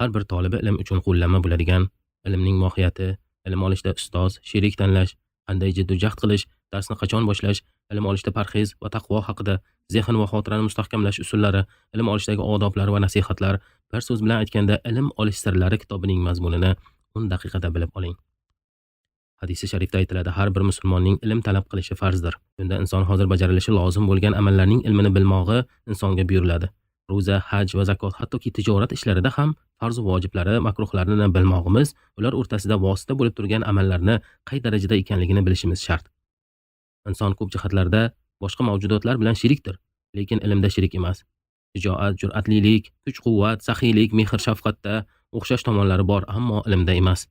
Har bir tolibi ilm uchun qo'llanma bo'ladigan ilmning mohiyati, ilm olishda ustoz, sherik tanlash, qanday jiddiy-jahd qilish, darsni qachon boshlash, ilm olishda parhez va taqvo haqida, zehn va xotirani mustahkamlash usullari, ilm olishdagi odoblar va nasihatlar, bir so'z bilan aytganda ilm olish sirlari kitobining mazmunini 10 daqiqada bilib oling. Hadisi sharifda aytiladi, har bir musulmonning ilm talab qilishi farzdir. Bunda inson hozir bajarilishi lozim bo'lgan amallarning ilmini bilmog'i insonga buyuriladi. Ro'za, haj va zakot, hattoki tijorat ishlarida ham farz va vojiblari, makruhlarini bilmog'imiz, ular o'rtasida vosita bo'lib turgan amallarni qay darajada ekanligini bilishimiz shart. Inson ko'p jihatlarda boshqa mavjudotlar bilan sherikdir, lekin ilmda sherik emas. Shijoat, jur'atlilik, kuch-quvvat, saxiylik, mehr-shafqatda o'xshash tomonlari bor, ammo ilmda emas.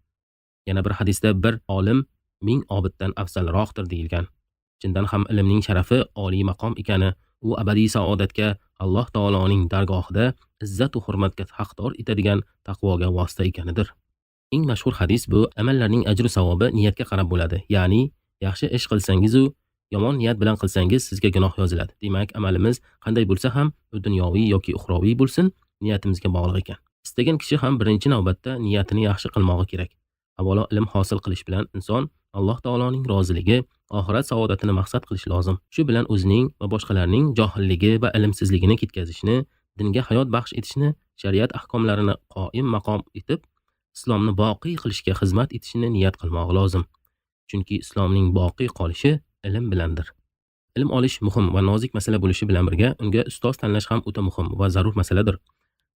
Yana bir hadisda bir olim 1000 obiddan afzalroqdir deyilgan. Chindan ham ilmning sharafi oliy maqom ekani, u abadiy saodatga, Alloh taoloning dargohida izzat va hurmatga haqdor etadigan taqvoga vosita ekanidir. Eng mashhur hadis bu amallarning ajru savobi niyatga qarab bo'ladi. Ya'ni yaxshi ish qilsangiz u yomon niyat bilan qilsangiz sizga gunoh yoziladi. Demak, amalimiz qanday bo'lsa ham, u dunyoviy yoki uxroviy bo'lsin, niyatimizga bog'liq ekan. Istagan kishi ham birinchi navbatda niyatini yaxshi qilmog'i kerak. Avvalo ilm hosil qilish bilan inson Alloh taoloning roziligi, oxirat saodatini maqsad qilish lozim. Shu bilan o'zining va boshqalarning johilligi va ilmsizligini ketkazishni, dinga hayot baxsh etishni, shariat ahkomlarini qoim maqom etib, islomni boqiy qilishga xizmat etishni niyat qilmoq lozim. Chunki islomning boqiy qolishi ilm bilandir. Ilm olish muhim va nozik masala bo'lishi bilan birga, unga ustoz tanlash ham o'ta muhim va zarur masaladir.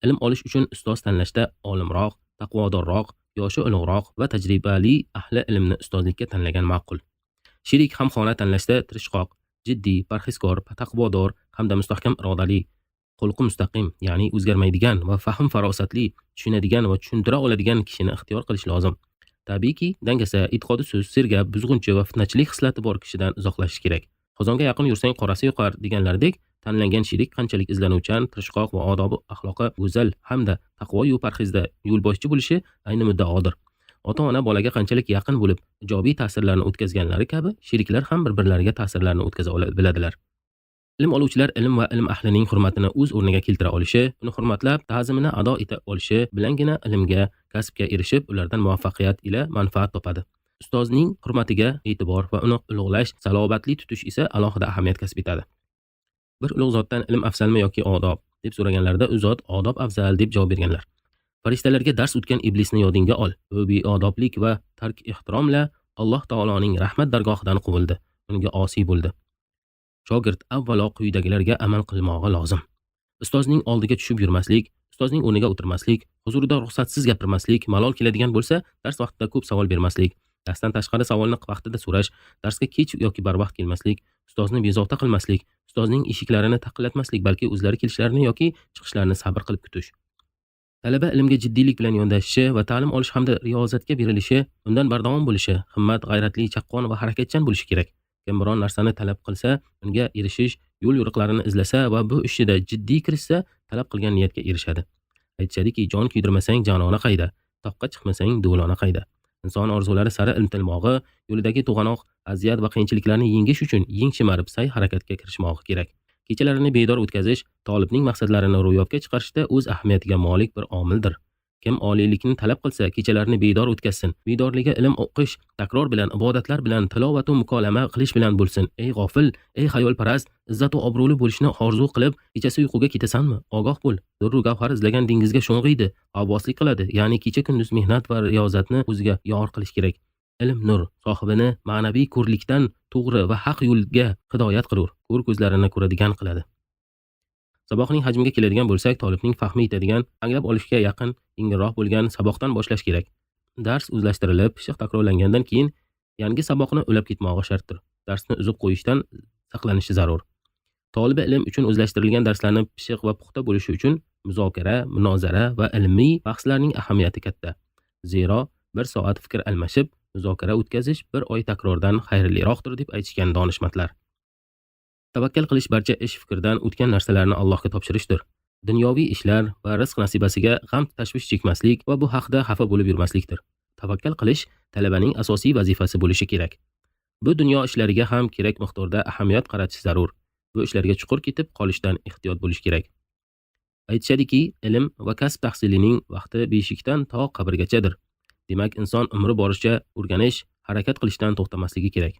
Ilm olish uchun ustoz tanlashda olimroq, taqvodorroq, yoshi ulug'roq va tajribali ahli ilmni ustozlikka tanlagan ma'qul. Sherik hamxona tanlashda tirishqoq, jiddiy, parhezkor, taqvodor hamda mustahkam irodali, xulqi mustaqim, ya'ni o'zgarmaydigan va fahm farosatli, tushunadigan va tushuntira oladigan kishini ixtiyor qilish lozim. Tabiiyki, dangasa, e'tiqodi so'z, sergap, buzg'unchi va fitnachilik xislati bor kishidan uzoqlashish kerak. Qozonga yaqin yursang qorasi yoqar deganlaridek, tanlangan sherik qanchalik izlanuvchan, tirishqoq va odobi axloqi go'zal hamda taqvo yu parhezda yo'lboshchi bo'lishi ayni muddaodir. Ota-ona bolaga qanchalik yaqin bo'lib, ijobiy ta'sirlarni o'tkazganlari kabi, sheriklar ham bir-birlariga ta'sirlarni o'tkaza biladilar. Ilm oluvchilar ilm va ilm ahlining hurmatini o'z o'rniga keltira olishi, uni hurmatlab, ta'zimini ado eta olishi bilangina ilmga, kasbga erishib, ulardan muvaffaqiyat ila manfaat topadi. Ustozning hurmatiga e'tibor va uni ulug'lash, salobatli tutish esa alohida ahamiyat kasb etadi. Bir ulug' zotdan ilm afzalmi yoki odob deb so'raganlarida u zot odob afzal deb javob berganlar. Farishtalarga dars o'tgan iblisni yodingga ol. U beodoblik va tark ehtiromla Alloh taoloning rahmat dargohidan quvildi. Unga osiy bo'ldi. Shogird avvalo quyidagilarga amal qilmog'i lozim. Ustozning oldiga tushib yurmaslik, ustozning o'rniga o'tirmaslik, huzurida ruxsatsiz gapirmaslik, malol keladigan bo'lsa, dars vaqtida ko'p savol bermaslik, darsdan tashqari savolni vaqtida so'rash, darsga kech yoki barvaqt kelmaslik, ustozni bezovta qilmaslik, ustozning eshiklarini taqillatmaslik, balki o'zlari kelishlarini yoki chiqishlarini sabr qilib kutish. Talaba ilmga jiddiylik bilan yondashishi va ta'lim olish hamda riyozatga berilishi, undan bardavom bo'lishi, himmat, g'ayratli, chaqqon va harakatchan bo'lishi kerak. Kim biron narsani talab qilsa, unga erishish, yo'l yo'riqlarini izlasa va bu ishida jiddiy kirishsa, talab qilgan niyatga erishadi. Aytishadiki, jon kuydirmasang janona qayda, toqqa chiqmasang do'lona qayda. Inson orzulari sari intilmog'i, yo'lidagi to'g'anoq, aziyat va qiyinchiliklarni yengish uchun yeng shimarib sa'y harakatga kirishmog'i kerak. Kechalarini bedor o'tkazish, talabning maqsadlarini ro'yobga chiqarishda o'z ahamiyatiga molik bir omildir. Kim oliylikni talab qilsa, kechalarini bedor o'tkazsin. Bedorligi ilm o'qish, takror bilan, ibodatlar bilan, tilovat va mukolama qilish bilan bo'lsin. Ey g'ofil, ey xayolparast, izzat va obro'li bo'lishni orzu qilib, kechasi uyquga ketasanmi? Ogoh bo'l. Durru gavhar izlagan dengizga sho'ng'iydi, g'avvoslik qiladi. Ya'ni kecha-kunduz mehnat va riyozatni o'ziga yor qilish kerak. Ilm nur, sohibini ma'naviy ko'rlikdan to'g'ri va haq yo'lga hidoyat qilur, ko'r ko'zlarini ko'radigan qiladi. Saboqning hajmiga keladigan bo'lsak, talabning fahmi yetadigan, anglab olishga yaqin, yengilroq bo'lgan saboqdan boshlash kerak. Dars o'zlashtirilib, pishiq takrorlangandan keyin yangi saboqni ulab ketmog'i shartdir. Darsni uzib qo'yishdan saqlanishi zarur. Tolibi ilm uchun o'zlashtirilgan darslarni pishiq va puxta bo'lishi uchun muzokara, munozara va ilmiy bahslarning ahamiyati katta. Zero 1 soat fikr almashib, muzokara o'tkazish 1 oy takrordan xayrliroqdir deb aytishgan donishmandlar. Tavakkal qilish barcha ish fikrdan o'tgan narsalarni Allohga topshirishdir. Dunyoviy ishlar va rizq nasibasiga g'am tashvish chekmaslik va bu haqda xafa bo'lib yurmaslikdir. Tavakkal qilish talabaning asosiy vazifasi bo'lishi kerak. Bu dunyo ishlariga ham kerak miqdorda ahamiyat qaratish zarur. Bu ishlarga chuqur ketib qolishdan ehtiyot bo'lish kerak. Aytishadiki, ilm va kasb tahsilining vaqti beshikdan to qabrgachadir. Demak, inson umri boricha o'rganish, harakat qilishdan to'xtamasligi kerak.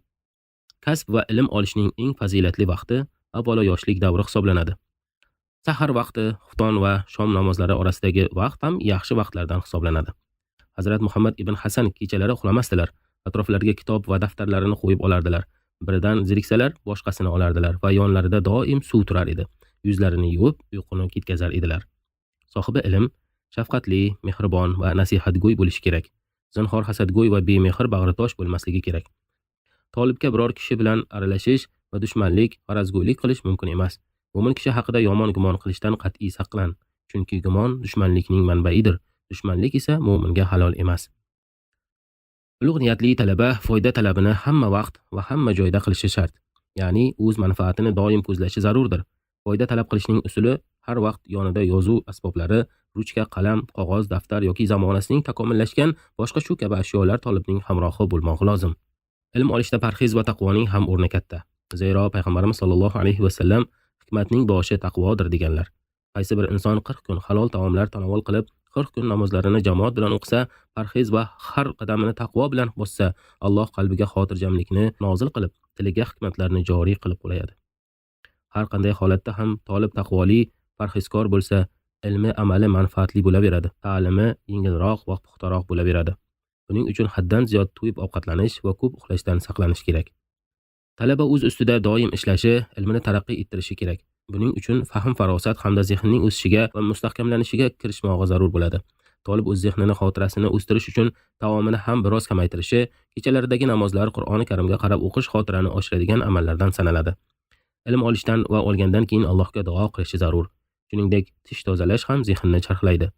Kasb va ilm olishning eng fazilatli vaqti avvalo yoshlik davri hisoblanadi. Sahar vaqti, xufton va shom namozlari orasidagi vaqt ham yaxshi vaqtlardan hisoblanadi. Hazrat Muhammad ibn Hasan kechalari uxlamasdilar. Atroflariga kitob va daftarlarini qo'yib olardilar. Biridan zeriksalar, boshqasini olardilar va yonlarida doim suv turar edi. Yuzlarini yuvib, uyquni ketkazar edilar. Sohibi ilm shafqatli, mehribon va nasihatgo'y bo'lishi kerak. Zinhor hasadgo'y va bemehr bag'ritosh bo'lmasligi kerak. Tolibga biror kishi bilan aralashish va dushmanlik, g'arazgo'ylik qilish mumkin emas. Mo'min kishi haqida yomon gumon qilishdan qat'iy saqlan, chunki gumon dushmanlikning manbaidir. Dushmanlik esa mo'minga halol emas. Ulug' niyatli talaba foyda talabini hamma vaqt va hamma joyda qilishi shart. Ya'ni o'z manfaatini doim ko'zlashi zarurdir. Foyda talab qilishning usuli har vaqt yonida yozuv asboblari, ruchka, qalam, qog'oz, daftar yoki zamonasining takomillashgan boshqa shu kabi ashyolar tolibning hamrohi bo'lmog'i lozim. Ilm olishda parhez va taqvoning ham o'rni katta. Zero payg'ambarimiz sollallohu alayhi va sallam hikmatning boshi taqvodir deganlar. Qaysi bir inson 40 kun halol taomlar tanovul qilib, 40 kun namozlarini jamoat bilan o'qisa, parhez va har qadamini taqvo bilan bossa, Alloh qalbiga xotirjamlikni nozil qilib, tiliga hikmatlarni joriy qilib qo'yadi. Har qanday holatda ham tolib taqvoli, parhezkor bo'lsa, ilmi, amali manfaatli bo'laveradi. Ta'limi yengilroq va puxtaroq bo'laveradi. Buning uchun haddan ziyod to'yib ovqatlanish va ko'p uxlashdan saqlanish kerak. Talaba o'z ustida doim ishlashi, ilmini taraqqiy ettirishi kerak. Buning uchun fahm farosat hamda zehnning o'sishiga va mustahkamlanishiga kirishmog'i zarur bo'ladi. Tolib o'z zehnini, xotirasini o'stirish uchun taomini ham biroz kamaytirishi, kechalaridagi namozlar, Qur'oni Karimga qarab o'qish xotirani oshiradigan amallardan sanaladi. Ilm olishdan va olgandan keyin Allohga duo qilishi zarur. Shuningdek, tish tozalash ham zehnni charxlaydi.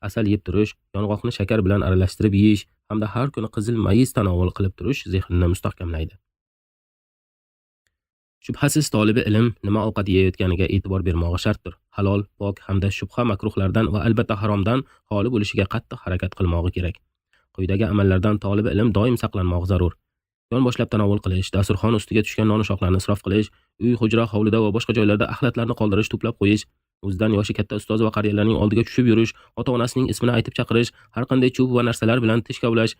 Asal yeb turish, yong'oqni shakar bilan aralashtirib yeyish hamda har kuni qizil mayiz tanovul qilib turish zehnni mustahkamlaydi. Shubhasiz tolibi ilm nima ovqat yeyotganiga e'tibor bermog'i shartdir. Halol, pok hamda shubha makruhlardan va albatta haromdan xoli bo'lishiga qattiq harakat qilmog'i kerak. Quyidagi amallardan tolibi ilm doim saqlanmog'i zarur. Yon boshlab tanovul qilish, dasturxon ustiga tushgan non-ushoqlarni isrof qilish, uy, hujra, hovlida va boshqa joylarda axlatlarni qoldirish, to'plab qo'yish, o'zidan yoshi katta ustoz va qariyalarning oldiga tushib yurish, ota-onasining ismini aytib chaqirish, har qanday cho'p va narsalar bilan tish kavlash,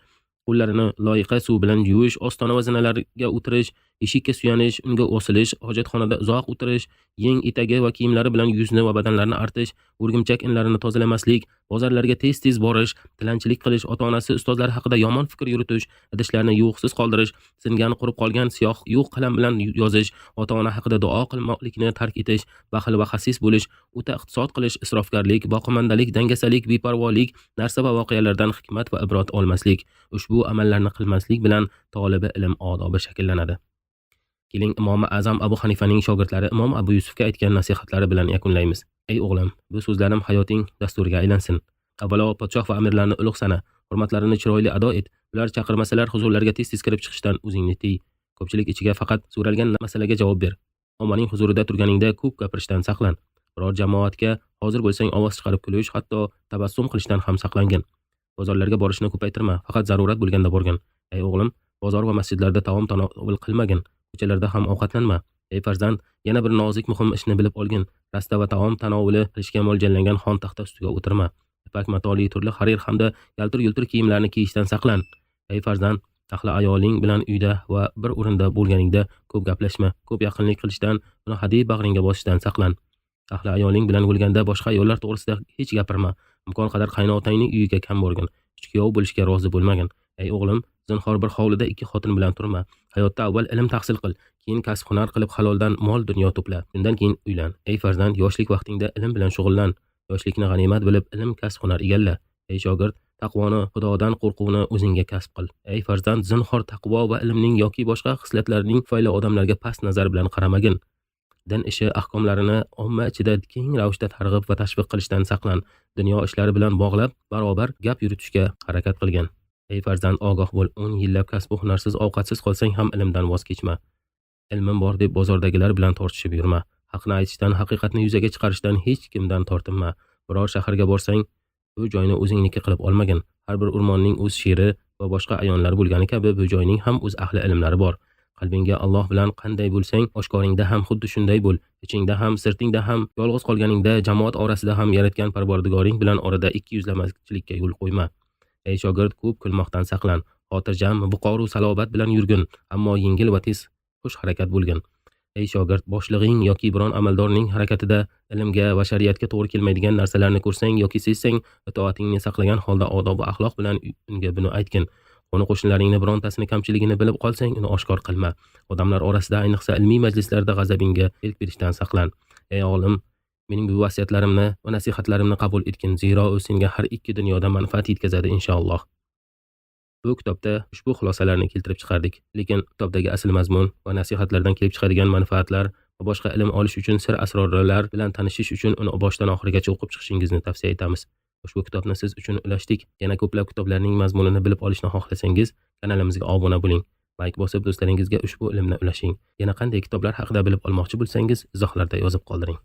qo'llarini loyiqa suv bilan yuvish, ostona va zinalarga o'tirish, eshikka suyanish, unga osilish, hojatxonada uzoq o'tirish, yeng etagi va kiyimlari bilan yuzni va badanlarni artish, o'rgimchak inlarini tozalamaslik, bozorlarga tez-tez borish, tilanchilik qilish, ota-onasi, ustozlari haqida yomon fikr yuritish, idishlarni yuviqsiz qoldirish, singan, qurib qolgan siyoh yo'q qalam bilan yozish, ota-ona haqida duo qilmoqlikni tark etish, baxil va xasis bo'lish, o'ta iqtisod qilish, isrofgarlik, boqimandalik, dangasalik, beparvolik, narsa va voqealardan hikmat va ibrot olmaslik. Ushbu amallarni qilmaslik bilan tolibi ilm odobi shakllanadi. Keling, Imom Azam Abu Hanifaning shogirdlari Imom Abu Yusufga aytgan nasihatlari bilan yakunlaymiz. Ey o'g'lim, bu so'zlarim hayoting dasturiga aylansin. Avvalo, podshoh va amirlarni ulug' sana, hurmatlarini chiroyli ado et. Ular chaqirmasalar huzurlariga tez-tez kirib chiqishdan o'zingni tiy. Ko'pchilik ichiga faqat so'ralgan masalaga javob ber. Ommaning huzurida turganingda ko'p gapirishdan saqlan. Biror jamoatga hozir bo'lsang ovoz chiqarib kulish, hatto tabassum qilishdan ham saqlangin. Bozorlarga borishni ko'paytirma, faqat zarurat bo'lganda borgin. Ey o'g'lim, bozor va masjidlarda taom tanovul qilmagin. Ko'chalarda ham ovqatlanma. Ey farzand, yana bir nozik muhim ishni bilib olgin. Rasta va taom tanovuli qilishga mo'ljallangan xon taxta ustiga o'tirma. Ipak matoli, turli harir hamda yaltir-yultir kiyimlarni kiyishdan saqlan. Ey farzand, ahli ayoling bilan uyda va bir o'rinda bo'lganingda ko'p gaplashma. Ko'p yaqinlik qilishdan, uni hadeb bag'ringga bosishdan saqlan. Ahli ayoling bilan bo'lganda boshqa ayollar to'g'risida hech gapirma. Imkon qadar qaynotangning uyiga kam borgin. Kuyov bo'lishga rozi bo'lmagin. Ey o'g'lim, zinhor bir hovlida 2 xotin bilan turma. Hayotda avval ilm tahsil qil, keyin kasb hunar qilib haloldan mol dunyo to'pla. Undan keyin uylan. Ey farzand, yoshlik vaqtingda ilm bilan shug'ullan. Yoshlikni g'animat bilib, ilm, kasb hunar egalla. Ey shogird, taqvoni, Xudodan qo'rquvni o'zingga kasb qil. Ey farzand, zinhor taqvo va ilmning yoki boshqa xislatlarning foyli odamlarga past nazar bilan qaramagin. Din ishi ahkomlarini omma ichida keng ravishda targ'ib va tashviq qilishdan saqlan. Dunyo ishlari bilan bog'lab, barobar gap yuritishga harakat qilgan. Ey farzand, ogoh bo'l, 10 yillab kasb hunarsiz, ovqatsiz qolsang ham ilmdan voz kechma. Ilmim bor deb bozordagilar bilan tortishib yurma. Haqni aytishdan, haqiqatni yuzaga chiqarishdan hech kimdan tortinma. Biror shaharga borsang, bu joyni o'zingniki qilib olmagin. Har bir o'rmonning o'z sheri va boshqa ayonlar bo'lgani kabi bu joyning ham o'z ahli ilmlari bor. Qalbingga Alloh bilan qanday bo'lsang, oshkoringda ham xuddi shunday bo'l. Ichingda ham, sirtingda ham, yolg'iz qolganingda, jamoat orasida ham yaratgan Parvardigoring bilan orada ikkiyuzlamachilikka yo'l qo'yma. Ey shogird, ko'p kulmoqdan saqlan. Xotirjam, viqor va salobat bilan yurgin, ammo yengil va tez xush harakat bo'lgin. Ey shogird, boshlig'ing yoki biron amaldorning harakatida ilmga va shariatga to'g'ri kelmaydigan narsalarni ko'rsang yoki sezsang, itoatingni saqlagan holda odob va axloq bilan unga buni aytgin. Qo'ni-qo'shnilaringni birontasini kamchiligini bilib qolsang, uni oshkor qilma. Odamlar orasida, ayniqsa ilmiy majlislarda g'azabingga ilk berishdan saqlan. Ey olim, mening bu vasiyatlarimni va nasihatlarimni qabul etgin, zero u senga har ikki dunyoda manfaat yetkazadi inshaalloh. Bu kitobda ushbu xulosalarni keltirib chiqardik, lekin kitobdagi asl mazmun va nasihatlardan kelib chiqadigan manfaatlar va boshqa ilm olish uchun sir asrorlar bilan tanishish uchun uni boshdan oxirigacha o'qib chiqishingizni tavsiya etamiz. Ushbu kitobni siz uchun ulashdik. Yana ko'plab kitoblarning mazmunini bilib olishni xohlasangiz, kanalimizga obuna bo'ling. Like bosib do'stlaringizga ushbu ilmni ulashing. Yana qanday kitoblar haqida bilib olmoqchi bo'lsangiz, izohlarda yozib qoldiring.